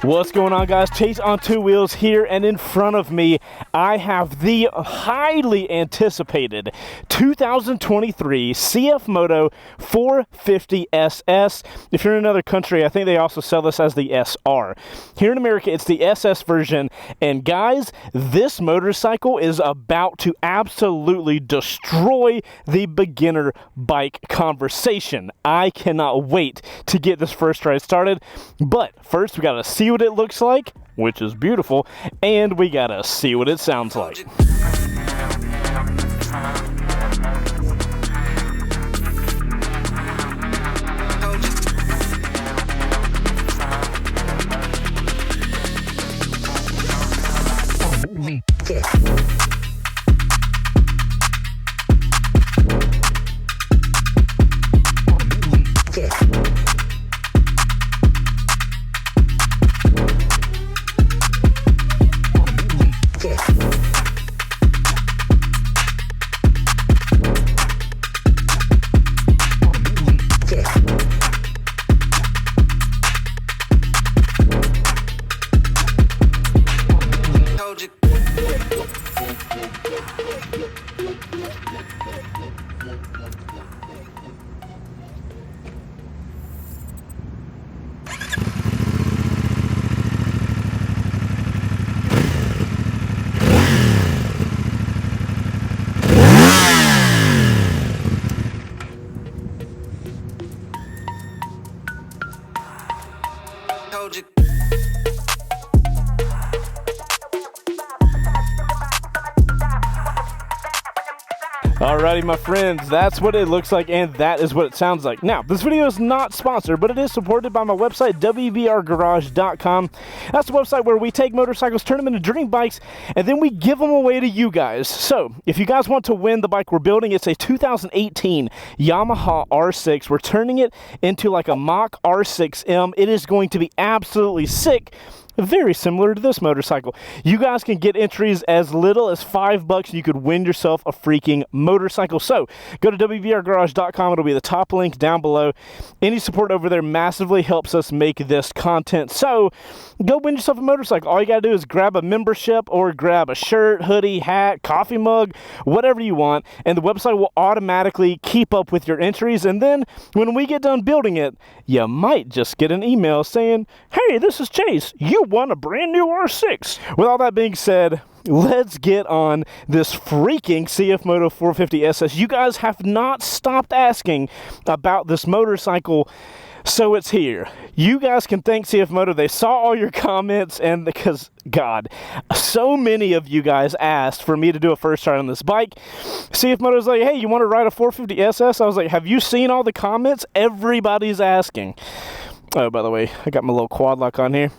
What's going on, guys? Chase on Two Wheels here, and in front of me I have the highly anticipated 2023 CFMOTO 450 SS. If you're in another country, I think they also sell this as the SR. Here in America, it's the SS version, and guys, this motorcycle is about to absolutely destroy the beginner bike conversation. I cannot wait to get this first ride started, but first we gotta see what it looks like, which is beautiful, and we gotta see what it sounds like. Alrighty, my friends, that's what it looks like, and that is what it sounds like. Now, this video is not sponsored, but it is supported by my website, wbrgarage.com. That's the website where we take motorcycles, turn them into dream bikes, and then we give them away to you guys. So, if you guys want to win the bike we're building, it's a 2018 Yamaha R6. We're turning it into like a mock R6M. It is going to be absolutely sick. Very similar to this motorcycle. You guys can get entries as little as $5 and you could win yourself a freaking motorcycle. So go to wbrgarage.com. It'll be the top link down below. Any support over there massively helps us make this content. So go win yourself a motorcycle. All you gotta do is grab a membership or grab a shirt, hoodie, hat, coffee mug, whatever you want, and the website will automatically keep up with your entries. And then when we get done building it, you might just get an email saying, "Hey, this is Chase. You won a brand new R6. With all that being said, let's get on this freaking CFMOTO 450 SS. You guys have not stopped asking about this motorcycle, so it's here. You guys can thank CFMOTO. They saw all your comments, and because, God, so many of you guys asked for me to do a first ride on this bike. CFMOTO was like, hey, you want to ride a 450 SS? I was like, have you seen all the comments? Everybody's asking. Oh, by the way, I got my little quad lock on here.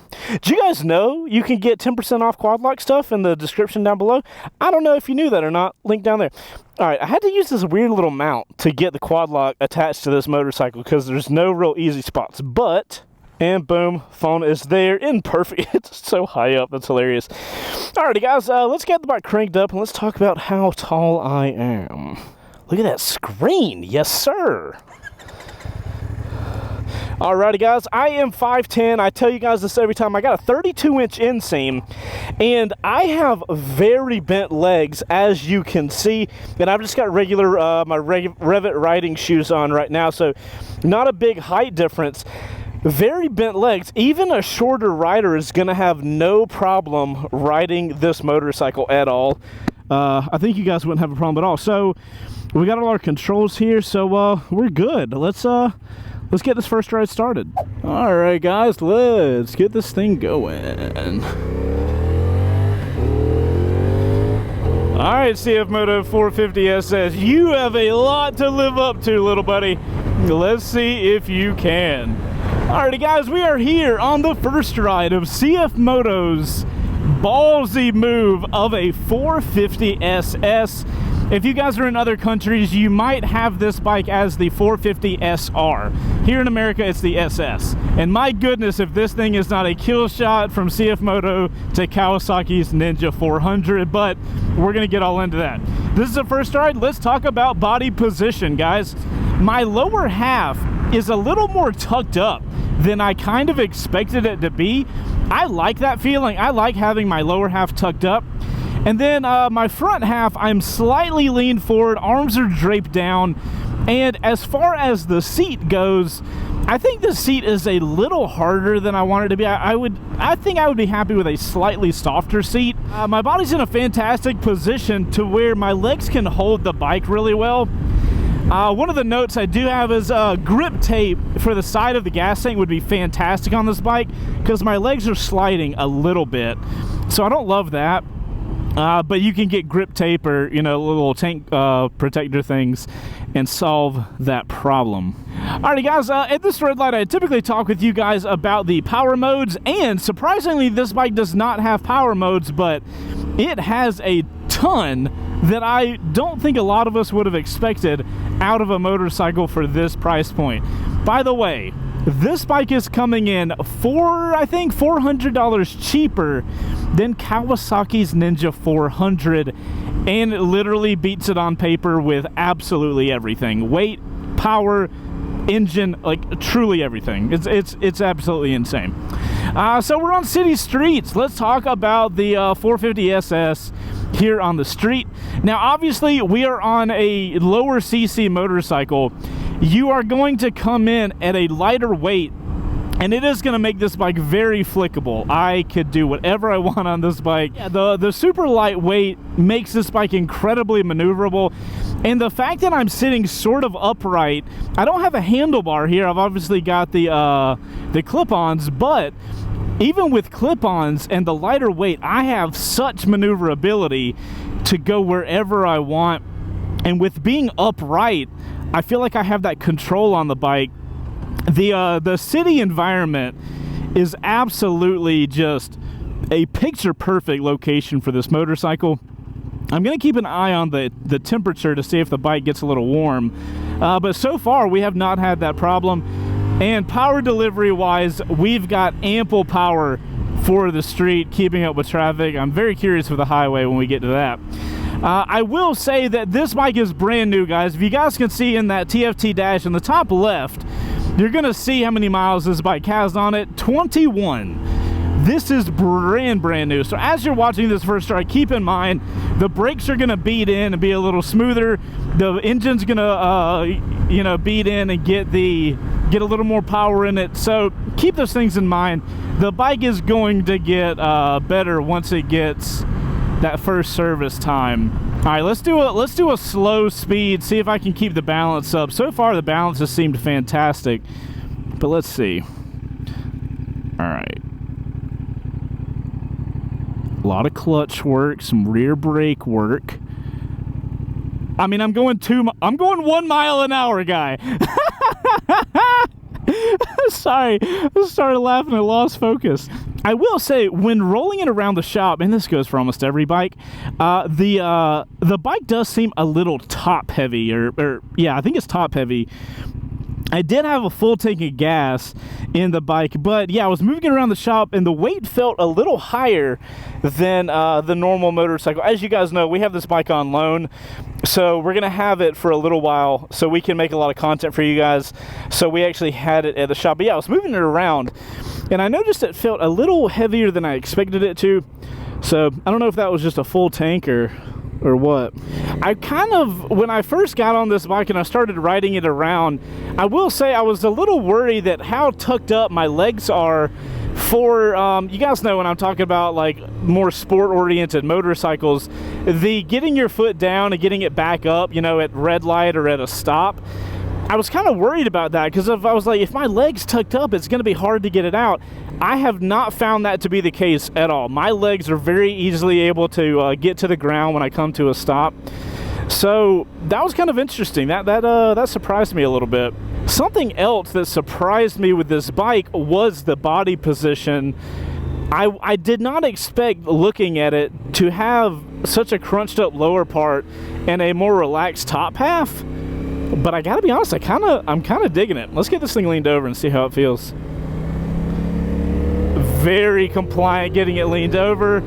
Do you guys know you can get 10% off quad lock stuff in the description down below? I don't know if you knew that or not. Link down there. All right, I had to use this weird little mount to get the quad lock attached to this motorcycle because there's no real easy spots. But, and boom, phone is there in perfect. It's so high up. That's hilarious. Alrighty, guys, let's get the bike cranked up and let's talk about how tall I am. Look at that screen. Yes, sir. Alrighty, guys, I am 5'10". I tell you guys this every time. I got a 32-inch inseam, and I have very bent legs, as you can see. And I've just got regular, my Revit riding shoes on right now, so not a big height difference. Very bent legs. Even a shorter rider is going to have no problem riding this motorcycle at all. I think you guys wouldn't have a problem at all. So we got all our controls here, so we're good. Let's get this first ride started. All right, guys, let's get this thing going. All right, CFMOTO 450 SS, you have a lot to live up to, little buddy. Let's see if you can. Alrighty, guys, we are here on the first ride of CFMOTO's ballsy move of a 450 SS. If you guys are in other countries, you might have this bike as the 450 SR. Here in America, it's the SS. And my goodness, if this thing is not a kill shot from CFMOTO to Kawasaki's Ninja 400, but we're gonna get all into that. This is the first ride. Let's talk about body position, guys. My lower half is a little more tucked up than I kind of expected it to be. I like that feeling. I like having my lower half tucked up. And then my front half, I'm slightly leaned forward, arms are draped down. And as far as the seat goes, I think the seat is a little harder than I want it to be. I think I would be happy with a slightly softer seat. My body's in a fantastic position to where my legs can hold the bike really well. One of the notes I do have is grip tape for the side of the gas tank would be fantastic on this bike because my legs are sliding a little bit. So I don't love that. But you can get grip tape or, you know, little tank protector things and solve that problem. Alrighty guys, at this red light I typically talk with you guys about the power modes, and surprisingly this bike does not have power modes, but it has a ton that I don't think a lot of us would have expected out of a motorcycle for this price point. By the way, this bike is coming in for, I think, $400 cheaper than Kawasaki's Ninja 400, and it literally beats it on paper with absolutely everything. Weight, power, engine, like truly everything. It's absolutely insane. So we're on city streets. Let's talk about the 450 SS here on the street. Now obviously we are on a lower CC motorcycle. You are going to come in at a lighter weight, and it is going to make this bike very flickable. I could do whatever I want on this bike. Yeah, the super lightweight makes this bike incredibly maneuverable, and the fact that I'm sitting sort of upright, I don't have a handlebar here. I've obviously got the clip-ons, but even with clip-ons and the lighter weight, I have such maneuverability to go wherever I want. And with being upright, I feel like I have that control on the bike. The city environment is absolutely just a picture-perfect location for this motorcycle. I'm going to keep an eye on the temperature to see if the bike gets a little warm. But so far, we have not had that problem. And power delivery-wise, we've got ample power for the street, keeping up with traffic. I'm very curious for the highway when we get to that. I will say that this bike is brand new, guys. If you guys can see in that TFT dash in the top left, you're going to see how many miles this bike has on it. 21. This is brand new. So as you're watching this first ride, keep in mind the brakes are going to beat in and be a little smoother. The engine's going to, you know, beat in and get a little more power in it. So keep those things in mind. The bike is going to get better once it gets that first service time. All right, let's do a slow speed, see if I can keep the balance up. So far the balance has seemed fantastic, but let's see. All right, a lot of clutch work, some rear brake work. I mean, I'm going 1 mile an hour, guy. Sorry, I started laughing, I lost focus. I will say, when rolling it around the shop, and this goes for almost every bike, the bike does seem a little top heavy, or yeah, I think it's top heavy. I did have a full tank of gas in the bike, but yeah, I was moving it around the shop and the weight felt a little higher than the normal motorcycle. As you guys know, we have this bike on loan, so we're gonna have it for a little while so we can make a lot of content for you guys. So we actually had it at the shop, but yeah, I was moving it around and I noticed it felt a little heavier than I expected it to. So I don't know if that was just a full tank or what. I kind of, when I first got on this bike and I started riding it around, I will say I was a little worried that how tucked up my legs are for, you guys know when I'm talking about like more sport oriented motorcycles, the getting your foot down and getting it back up, you know, at red light or at a stop. I was kind of worried about that because if I was like, if my leg's tucked up, it's going to be hard to get it out. I have not found that to be the case at all. My legs are very easily able to get to the ground when I come to a stop. So that was kind of interesting. That surprised me a little bit. Something else that surprised me with this bike was the body position. I did not expect, looking at it, to have such a crunched up lower part and a more relaxed top half. But I gotta be honest, I'm kind of digging it. Let's get this thing leaned over and see how it feels. Very compliant getting it leaned over,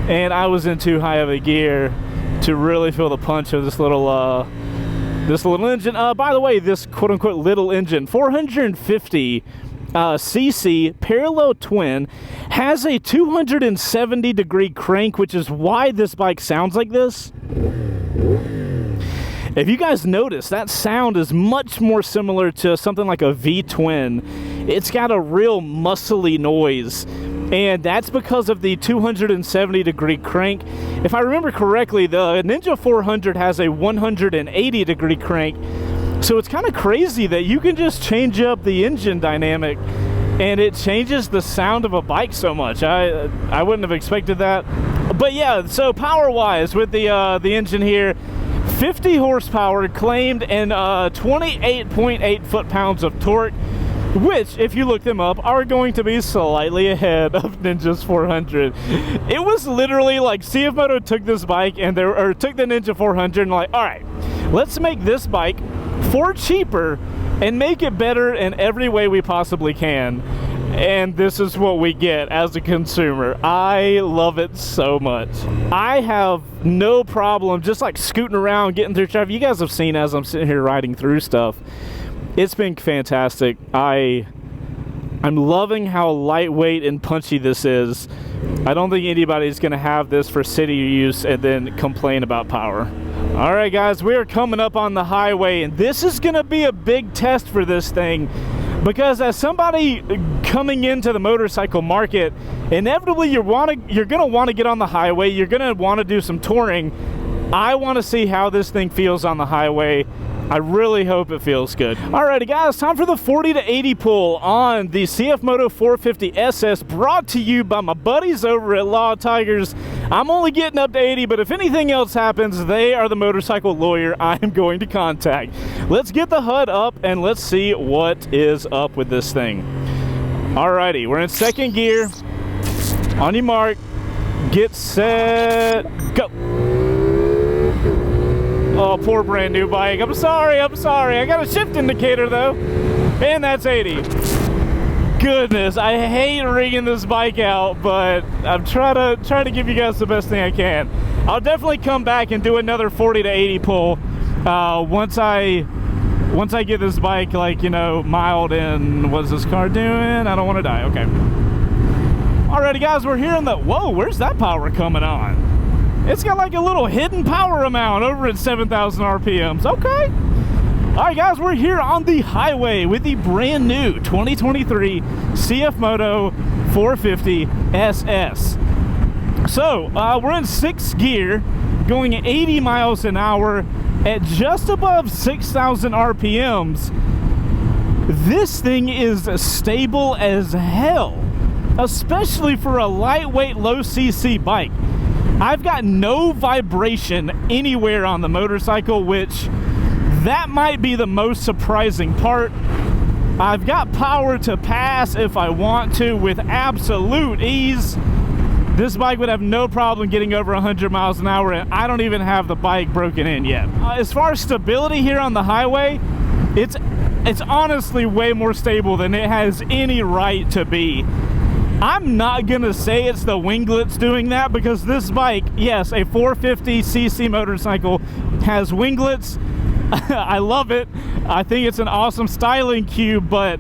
and I was in too high of a gear to really feel the punch of this little engine. By the way, this quote-unquote little engine, 450 cc parallel twin, has a 270-degree crank, which is why this bike sounds like this. If you guys notice, that sound is much more similar to something like a V-twin. It's got a real muscly noise, and that's because of the 270-degree crank. If I remember correctly, the Ninja 400 has a 180-degree crank, so it's kind of crazy that you can just change up the engine dynamic and it changes the sound of a bike so much. I wouldn't have expected that. But yeah, so power-wise with the engine here, 50 horsepower claimed and 28.8 foot-pounds of torque, which, if you look them up, are going to be slightly ahead of Ninja's 400. It was literally like CFMOTO took this bike and took the Ninja 400 and like, all right, let's make this bike for cheaper and make it better in every way we possibly can. And this is what we get as a consumer. I love it so much. I have no problem just like scooting around, getting through traffic. You guys have seen as I'm sitting here riding through stuff. It's been fantastic. I'm loving how lightweight and punchy this is. I don't think anybody's gonna have this for city use and then complain about power. All right, guys, we are coming up on the highway, and this is gonna be a big test for this thing, because as somebody coming into the motorcycle market, inevitably you're gonna want to get on the highway. You're gonna want to do some touring. I want to see how this thing feels on the highway. I really hope it feels good. Alrighty guys, time for the 40 to 80 pull on the CFMOTO 450 SS, brought to you by my buddies over at Law Tigers. I'm only getting up to 80, but if anything else happens, they are the motorcycle lawyer I am going to contact. Let's get the HUD up and let's see what is up with this thing. Alrighty, we're in second gear. On your mark, get set, go. Oh, poor brand new bike. I'm sorry. I got a shift indicator though. And that's 80. Goodness, I hate rigging this bike out, but I'm trying to give you guys the best thing I can. I'll definitely come back and do another 40 to 80 pull once I get this bike, like, you know, mild in. What's this car doing? I don't want to die. Okay. Alrighty guys, we're here in the, whoa, where's that power coming on? It's got like a little hidden power amount over at 7,000 RPMs. Okay. All right, guys, we're here on the highway with the brand new 2023 CFMOTO 450 SS. So we're in sixth gear, going 80 miles an hour at just above 6,000 RPMs. This thing is stable as hell, especially for a lightweight, low CC bike. I've got no vibration anywhere on the motorcycle, which that might be the most surprising part. I've got power to pass if I want to with absolute ease. This bike would have no problem getting over 100 miles an hour, and I don't even have the bike broken in yet. As far as stability here on the highway, it's honestly way more stable than it has any right to be. I'm not gonna say it's the winglets doing that, because this bike, yes, a 450cc motorcycle, has winglets. I love it. I think it's an awesome styling cue, but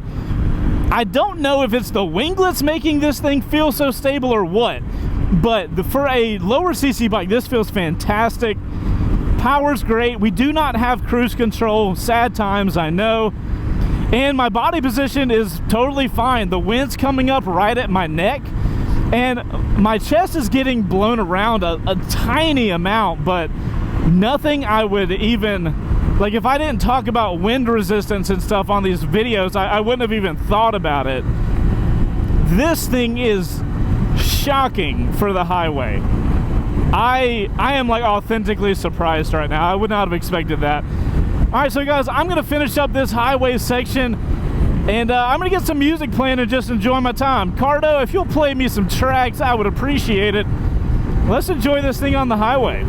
I don't know if it's the winglets making this thing feel so stable or what. But for a lower cc bike, this feels fantastic. Power's great. We do not have cruise control. Sad times, I know. And my body position is totally fine. The wind's coming up right at my neck, and my chest is getting blown around a tiny amount, but nothing I would even, like, if I didn't talk about wind resistance and stuff on these videos, I wouldn't have even thought about it. This thing is shocking for the highway. I am like authentically surprised right now. I would not have expected that. All right, so guys, I'm gonna finish up this highway section, and I'm gonna get some music playing and just enjoy my time. Cardo, if you'll play me some tracks, I would appreciate it. Let's enjoy this thing on the highway.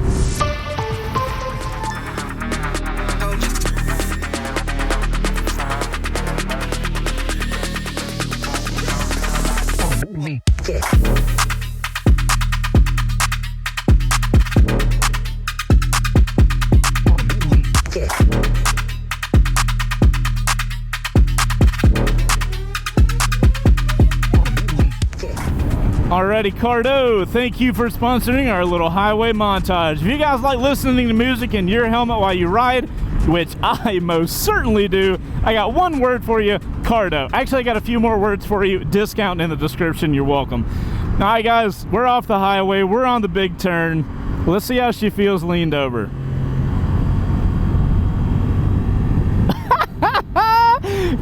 Alrighty, Cardo, thank you for sponsoring our little highway montage. If you guys like listening to music in your helmet while you ride, which I most certainly do, I got one word for you, Cardo. Actually, I got a few more words for you. Discount in the description. You're welcome. All right, guys, we're off the highway. We're on the big turn. Let's see how she feels leaned over.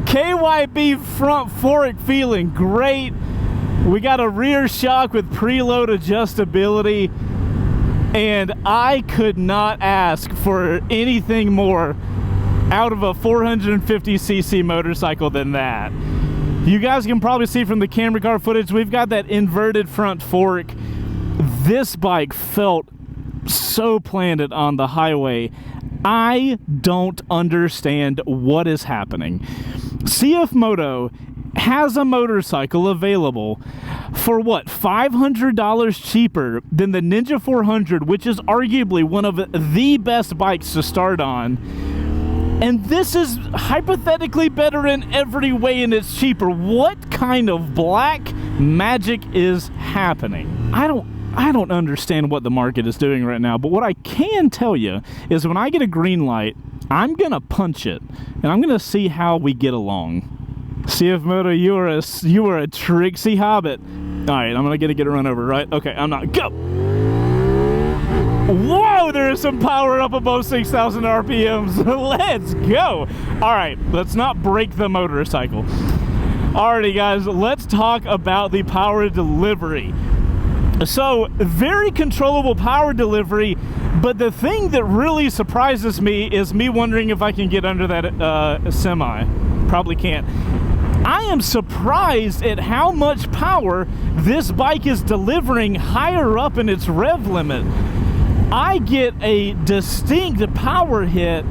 KYB front fork feeling great. We got a rear shock with preload adjustability, and I could not ask for anything more out of a 450cc motorcycle than that. You guys can probably see from the camera car footage, we've got that inverted front fork. This bike felt so planted on the highway. I don't understand what is happening. CFMOTO has a motorcycle available for what, $500 cheaper than the Ninja 400, which is arguably one of the best bikes to start on. And this is hypothetically better in every way, and it's cheaper. What kind of black magic is happening? I don't understand what the market is doing right now, but what I can tell you is when I get a green light, I'm gonna punch it, and I'm gonna see how we get along. CFMOTO, you are a tricksy hobbit. All right, I'm gonna get it run over, right? Okay, I'm not. Go! Whoa, there is some power up above 6,000 RPMs. Let's go! All right, let's not break the motorcycle. Alrighty, guys, let's talk about the power delivery. So, very controllable power delivery, but the thing that really surprises me is me wondering if I can get under that semi. Probably can't. I am surprised at how much power this bike is delivering higher up in its rev limit. I get a distinct power hit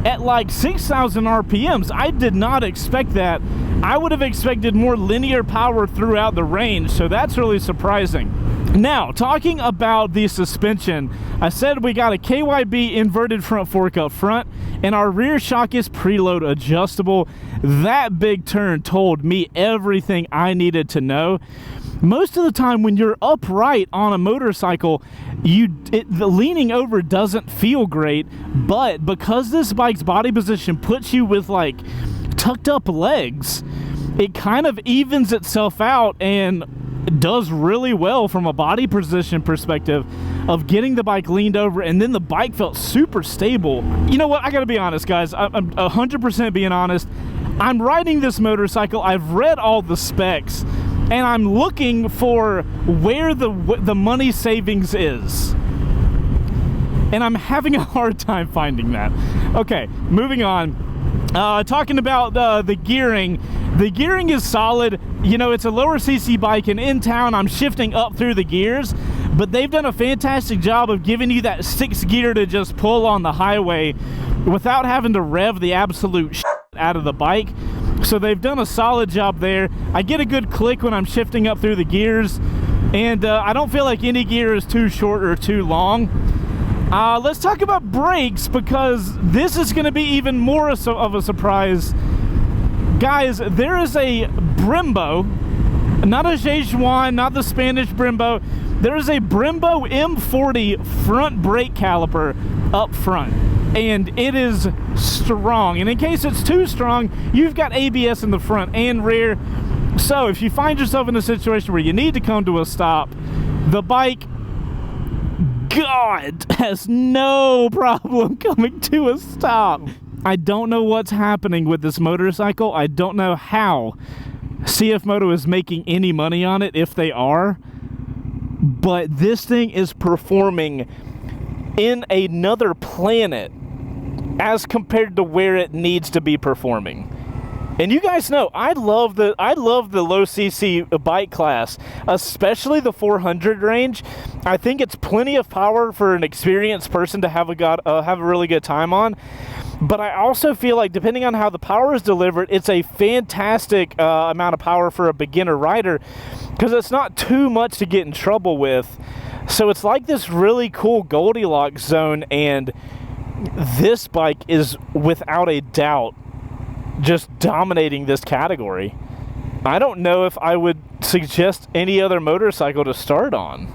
at like 6,000 RPMs. I did not expect that. I would have expected more linear power throughout the range, so that's really surprising. Now, talking about the suspension, I said we got a KYB inverted front fork up front, and our rear shock is preload adjustable. That big turn told me everything I needed to know. Most of the time when you're upright on a motorcycle, the leaning over doesn't feel great, but because this bike's body position puts you with like tucked up legs, it kind of evens itself out and does really well from a body position perspective of getting the bike leaned over, and then the bike felt super stable. You know what, I gotta be honest, guys. I'm 100% being honest. I'm riding this motorcycle, I've read all the specs, and I'm looking for where the money savings is, and I'm having a hard time finding that. Okay, moving on. Talking about the gearing. The gearing is solid. You know, it's a lower CC bike, and in town I'm shifting up through the gears, but they've done a fantastic job of giving you that 6th gear to just pull on the highway without having to rev the absolute shit out of the bike. So they've done a solid job there. I get a good click when I'm shifting up through the gears, and I don't feel like any gear is too short or too long. Let's talk about brakes, because this is going to be even more of a surprise. Guys, there is a Brembo, not a Jejuan, not the Spanish Brembo. There is a Brembo M40 front brake caliper up front, and it is strong. And in case it's too strong, you've got ABS in the front and rear. So if you find yourself in a situation where you need to come to a stop, the bike, God, has no problem coming to a stop. I don't know what's happening with this motorcycle. I don't know how CFMOTO is making any money on it, if they are, but this thing is performing in another planet as compared to where it needs to be performing. And you guys know, I love the low CC bike class, especially the 400 range. I think it's plenty of power for an experienced person to have a really good time on. But I also feel like, depending on how the power is delivered, it's a fantastic amount of power for a beginner rider, because it's not too much to get in trouble with. So it's like this really cool Goldilocks zone, and this bike is without a doubt just dominating this category. I don't know if I would suggest any other motorcycle to start on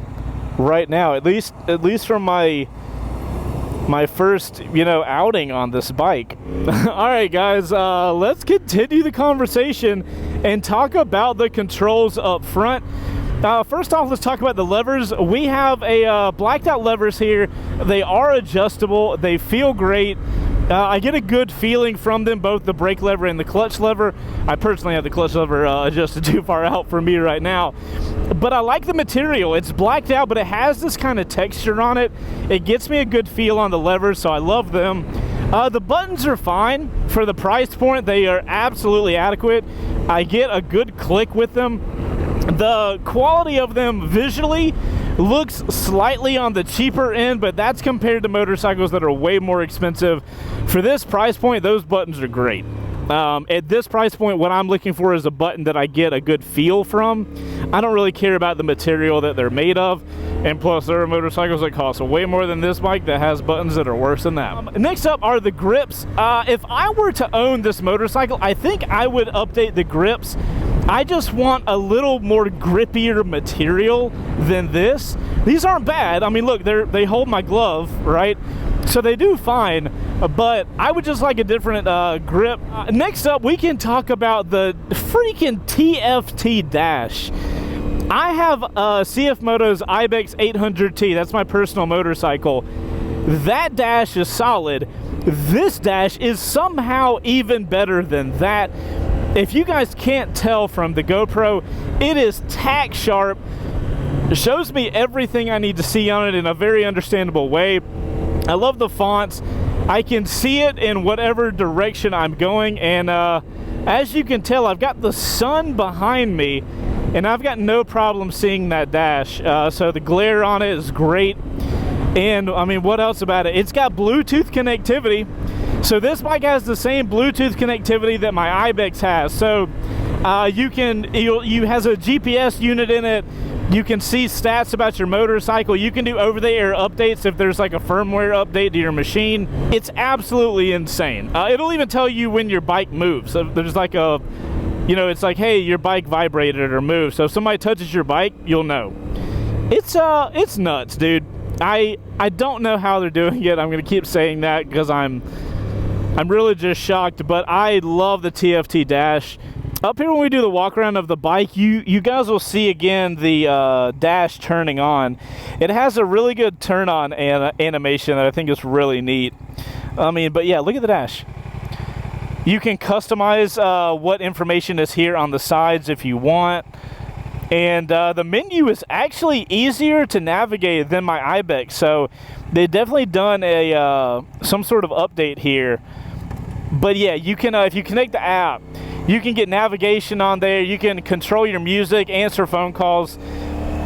right now, at least from my first, you know, outing on this bike. All right, guys, let's continue the conversation and talk about the controls up front. First off, let's talk about the levers. We have a blacked out levers here. They are adjustable. They feel great. I get a good feeling from them, both the brake lever and the clutch lever. I personally have the clutch lever adjusted too far out for me right now. But I like the material. It's blacked out, but it has this kind of texture on it. It gets me a good feel on the levers, so I love them. The buttons are fine. For the price point, they are absolutely adequate. I get a good click with them. The quality of them visually looks slightly on the cheaper end, but that's compared to motorcycles that are way more expensive. For this price point, those buttons are great. At this price point, what I'm looking for is a button that I get a good feel from. I don't really care about the material that they're made of, and plus there are motorcycles that cost way more than this bike that has buttons that are worse than that. Next up are the grips. If I were to own this motorcycle, I think I would update the grips. I just want a little more grippier material than this. These aren't bad. I mean, look, they hold my glove, right? So they do fine, but I would just like a different grip. Next up, we can talk about the freaking TFT dash. I have CFMOTO's Ibex 800T. That's my personal motorcycle. That dash is solid. This dash is somehow even better than that. If you guys can't tell from the GoPro, it is tack sharp. It shows me everything I need to see on it in a very understandable way. I love the fonts. I can see it in whatever direction I'm going, and as you can tell, I've got the sun behind me, and I've got no problem seeing that dash. So the glare on it is great. And I mean, what else about it? It's got Bluetooth connectivity. So this bike has the same Bluetooth connectivity that my Ibex has. So you has a GPS unit in it. You can see stats about your motorcycle. You can do over-the-air updates if there's like a firmware update to your machine. It's absolutely insane. It'll even tell you when your bike moves. So there's like a, you know, it's like, hey, your bike vibrated or moved. So if somebody touches your bike, you'll know. It's nuts, dude. I don't know how they're doing it. I'm gonna keep saying that because I'm really just shocked, but I love the TFT dash. Up here when we do the walk around of the bike, you guys will see again the dash turning on. It has a really good turn on animation that I think is really neat. I mean, but yeah, look at the dash. You can customize what information is here on the sides if you want. And the menu is actually easier to navigate than my Ibex, so they've definitely done a some sort of update here. But yeah, you can if you connect the app, you can get navigation on there. You can control your music, answer phone calls.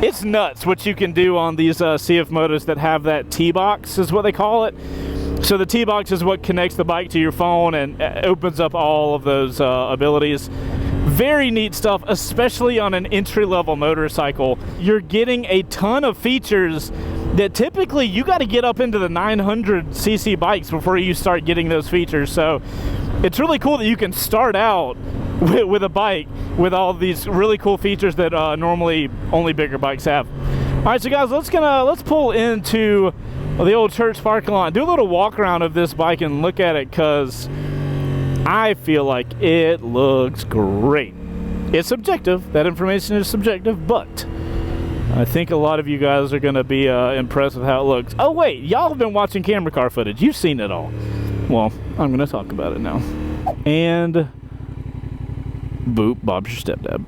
It's nuts what you can do on these CFMOTOs that have that T-box, is what they call it. So the T-box is what connects the bike to your phone and opens up all of those abilities. Very neat stuff, especially on an entry-level motorcycle. You're getting a ton of features that typically you got to get up into the 900cc bikes before you start getting those features. So it's really cool that you can start out with a bike with all these really cool features that normally only bigger bikes have. All right, so guys, let's pull into the old church parking lot, do a little walk around of this bike and look at it, because I feel like it looks great. It's subjective. That information is subjective, but I think a lot of you guys are going to be impressed with how it looks. Oh, wait. Y'all have been watching camera car footage. You've seen it all. Well, I'm going to talk about it now. And boop, Bob's your stepdad.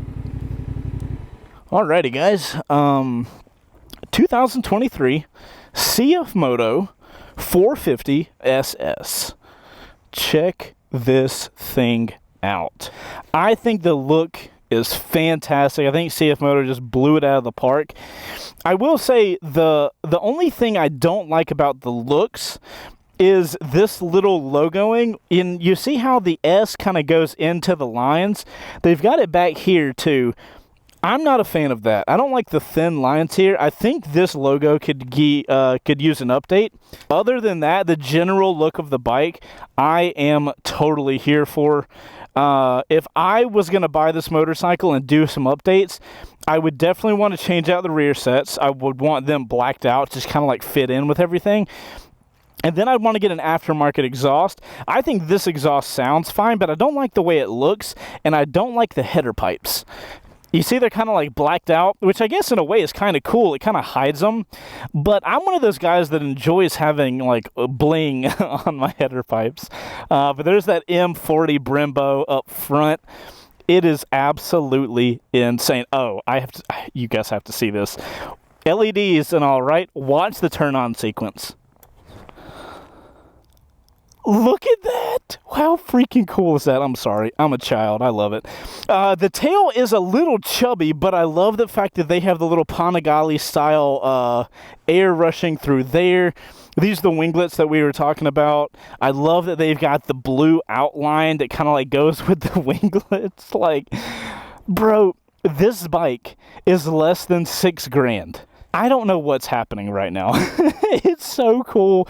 Alrighty, guys. 2023 CFMOTO 450 SS. Check this thing out. I think the look is fantastic. I think CFMOTO just blew it out of the park. I will say the only thing I don't like about the looks is this little logoing. You see how the S kind of goes into the lines? They've got it back here too. I'm not a fan of that. I don't like the thin lines here. I think this logo could use an update. Other than that, the general look of the bike, I am totally here for. If I was going to buy this motorcycle and do some updates, I would definitely want to change out the rear sets. I would want them blacked out, just kind of like fit in with everything. And then I'd want to get an aftermarket exhaust. I think this exhaust sounds fine, but I don't like the way it looks, and I don't like the header pipes. You see they're kind of like blacked out, which I guess in a way is kind of cool. It kind of hides them. But I'm one of those guys that enjoys having like bling on my header pipes. But there's that M40 Brembo up front. It is absolutely insane. Oh, you guys have to see this. LEDs and all, right? Watch the turn on sequence. Look at that. How freaking cool is that? I'm sorry. I'm a child. I love it. The tail is a little chubby, but I love the fact that they have the little Panigale style air rushing through there. These are the winglets that we were talking about. I love that they've got the blue outline that kind of like goes with the winglets. Like, bro, this bike is less than $6,000. I don't know what's happening right now. It's so cool.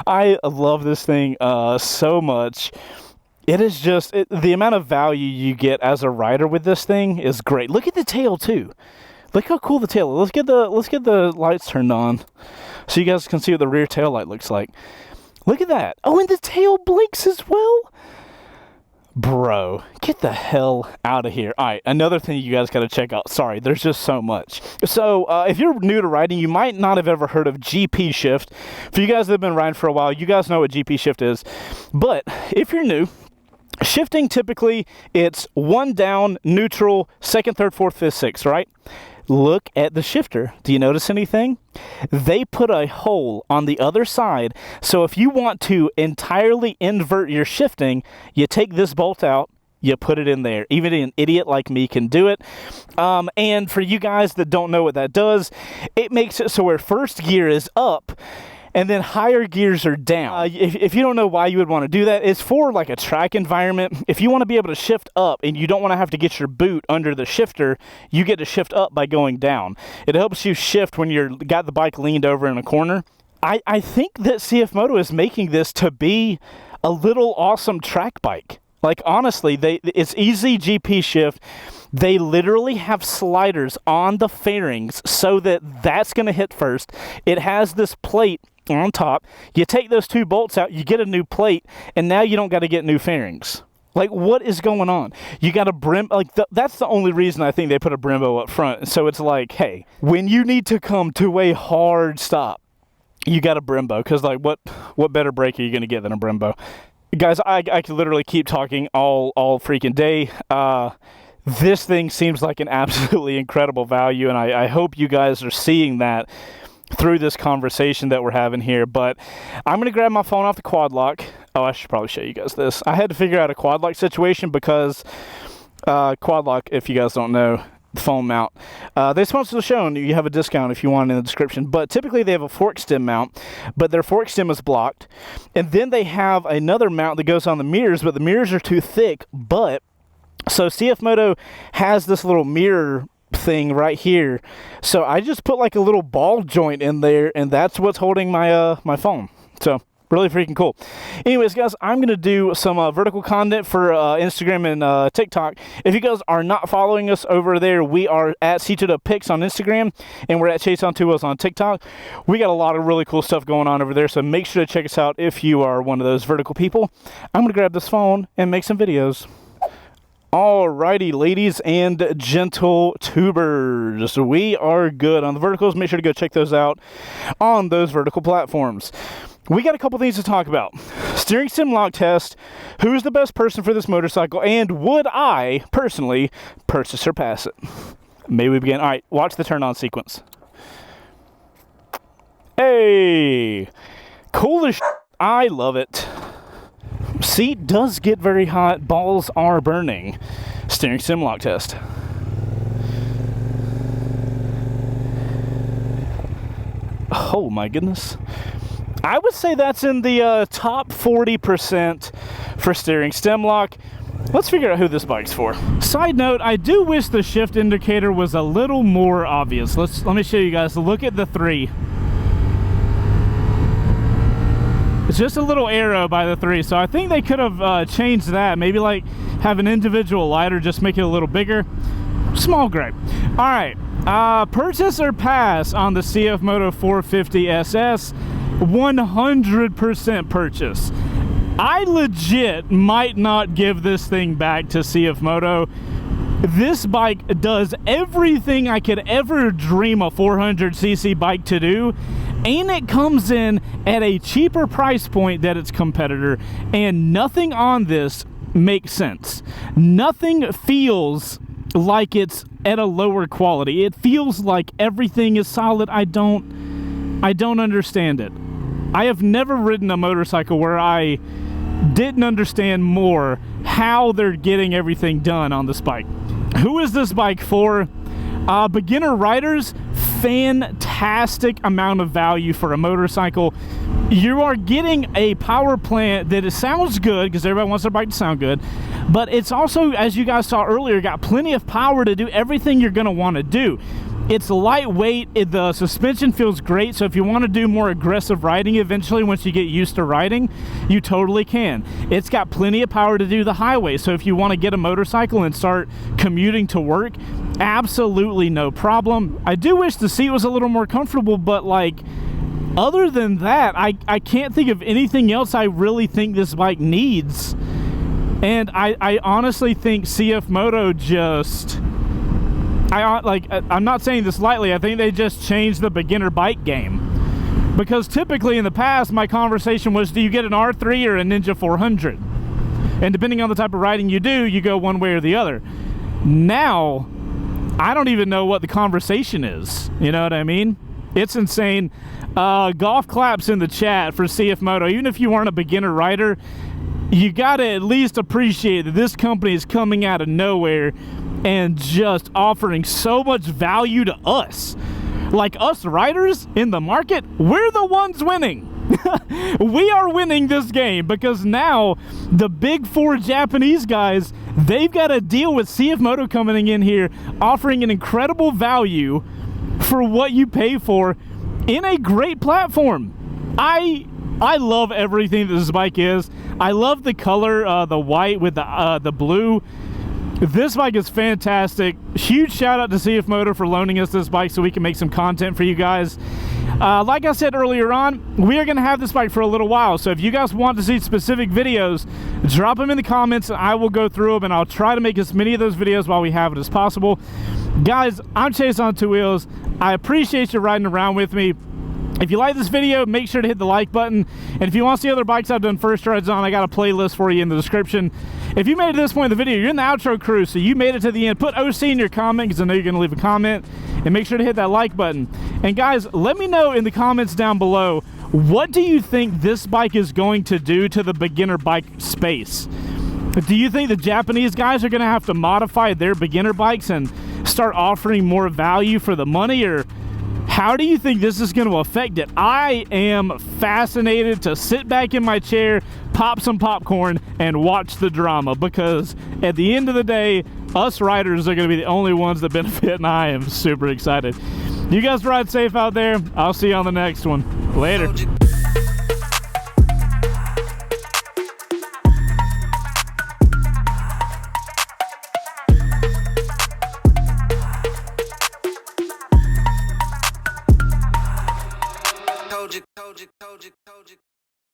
I love this thing so much. It is just, the amount of value you get as a rider with this thing is great. Look at the tail too. Look how cool the tail is. Let's get the lights turned on so you guys can see what the rear tail light looks like. Look at that. Oh, and the tail blinks as well. Bro, get the hell out of here. All right, another thing you guys got to check out. Sorry, there's just so much. So, if you're new to riding, you might not have ever heard of GP shift. For you guys that have been riding for a while, you guys know what GP shift is. But if you're new, shifting typically, it's one down, neutral, second, third, fourth, fifth, sixth, right? Look at the shifter. Do you notice anything? They put a hole on the other side, so if you want to entirely invert your shifting, you take this bolt out, you put it in there. Even an idiot like me can do it. And for you guys that don't know what that does, it makes it so where first gear is up, and then higher gears are down. If you don't know why you would want to do that, it's for like a track environment. If you want to be able to shift up and you don't want to have to get your boot under the shifter, you get to shift up by going down. It helps you shift when you're got the bike leaned over in a corner. I think that CFMOTO is making this to be a little awesome track bike. Like honestly, it's easy GP shift. They literally have sliders on the fairings so that that's going to hit first. It has this plate on top. You take those two bolts out, you get a new plate, and now you don't got to get new fairings. Like, what is going on? You got a that's the only reason I think they put a Brembo up front. So it's like, hey, when you need to come to a hard stop, you got a Brembo. Because like, what better brake are you going to get than a Brembo? Guys, I could literally keep talking all freaking day. This thing seems like an absolutely incredible value, and I hope you guys are seeing that through this conversation that we're having here. But I'm going to grab my phone off the quad lock. Oh, I should probably show you guys this. I had to figure out a quad lock situation because quad lock, if you guys don't know, the phone mount. They sponsor the show, and you have a discount if you want in the description. But typically they have a fork stem mount, but their fork stem is blocked. And then they have another mount that goes on the mirrors, but the mirrors are too thick. But so CFMOTO has this little mirror thing right here, so I just put like a little ball joint in there, and that's what's holding my my phone. So really freaking cool. Anyways, guys, I'm gonna do some vertical content for Instagram and TikTok. If you guys are not following us over there, we are at C2Pics on Instagram, and we're at Chaseontwowheels on TikTok. We got a lot of really cool stuff going on over there, so make sure to check us out if you are one of those vertical people. I'm gonna grab this phone and make some videos. Alrighty, ladies and gentle tubers, we are good on the verticals. Make sure to go check those out on those vertical platforms. We got a couple things to talk about. Steering sim lock test, who's the best person for this motorcycle, and would I, personally, purchase or pass it? May we begin? Alright, watch the turn on sequence. Hey! Cool as shit. I love it. Seat does get very hot. Balls are burning. Steering sim lock test. Oh my goodness. I would say that's in the top 40% for steering stem lock. let's figure out who this bike's for. Side note, I do wish the shift indicator was a little more obvious. Let me show you guys. Look at the 3. It's just a little arrow by the 3, so I think they could have changed that. Maybe like have an individual light or just make it a little bigger. Small gripe. All right, purchase or pass on the CFMOTO 450 SS. 100% purchase. I legit might not give this thing back to CFMOTO. This bike does everything I could ever dream a 400cc bike to do, and it comes in at a cheaper price point than its competitor, and nothing on this makes sense. Nothing feels like it's at a lower quality. It feels like everything is solid. I don't understand it. I have never ridden a motorcycle where I didn't understand more how they're getting everything done on this bike. Who is this bike for? Beginner riders. Fantastic amount of value for a motorcycle. You are getting a power plant that it sounds good, because everybody wants their bike to sound good, but it's also, as you guys saw earlier, got plenty of power to do everything you're going to want to do. It's lightweight. The suspension feels great, so if you want to do more aggressive riding eventually once you get used to riding, you totally can. It's got plenty of power to do the highway, so if you want to get a motorcycle and start commuting to work, absolutely no problem. I do wish the seat was a little more comfortable, but like, other than that, I can't think of anything else I really think this bike needs. And I honestly think CFMOTO just... I'm not saying this lightly, I think they just changed the beginner bike game. Because typically in the past, my conversation was, do you get an R3 or a Ninja 400? And depending on the type of riding you do, you go one way or the other. Now, I don't even know what the conversation is. You know what I mean? It's insane. Golf claps in the chat for CFMOTO. Even if you aren't a beginner rider, you gotta at least appreciate that this company is coming out of nowhere and just offering so much value to us. Like, us riders in the market, we're the ones winning. We are winning this game, because now the big 4 Japanese guys, they've got to deal with CFMOTO coming in here offering an incredible value for what you pay for in a great platform. I love everything that this bike is. I love the color, the white with the blue. This bike is fantastic. Huge shout out to CFMOTO for loaning us this bike so we can make some content for you guys. Like I said earlier on, we are going to have this bike for a little while, so if you guys want to see specific videos, drop them in the comments and I will go through them, and I'll try to make as many of those videos while we have it as possible. Guys, I'm Chaseontwowheels. I appreciate you riding around with me. If you like this video, make sure to hit the like button. And if you want to see other bikes I've done first rides on, I got a playlist for you in the description. If you made it to this point in the video, you're in the outro crew, so you made it to the end. Put OC in your comment, because I know you're going to leave a comment. And make sure to hit that like button. And guys, let me know in the comments down below, what do you think this bike is going to do to the beginner bike space? Do you think the Japanese guys are going to have to modify their beginner bikes and start offering more value for the money, or how do you think this is going to affect it? I am fascinated to sit back in my chair, pop some popcorn, and watch the drama, because at the end of the day, us riders are going to be the only ones that benefit, and I am super excited. You guys ride safe out there. I'll see you on the next one. Later.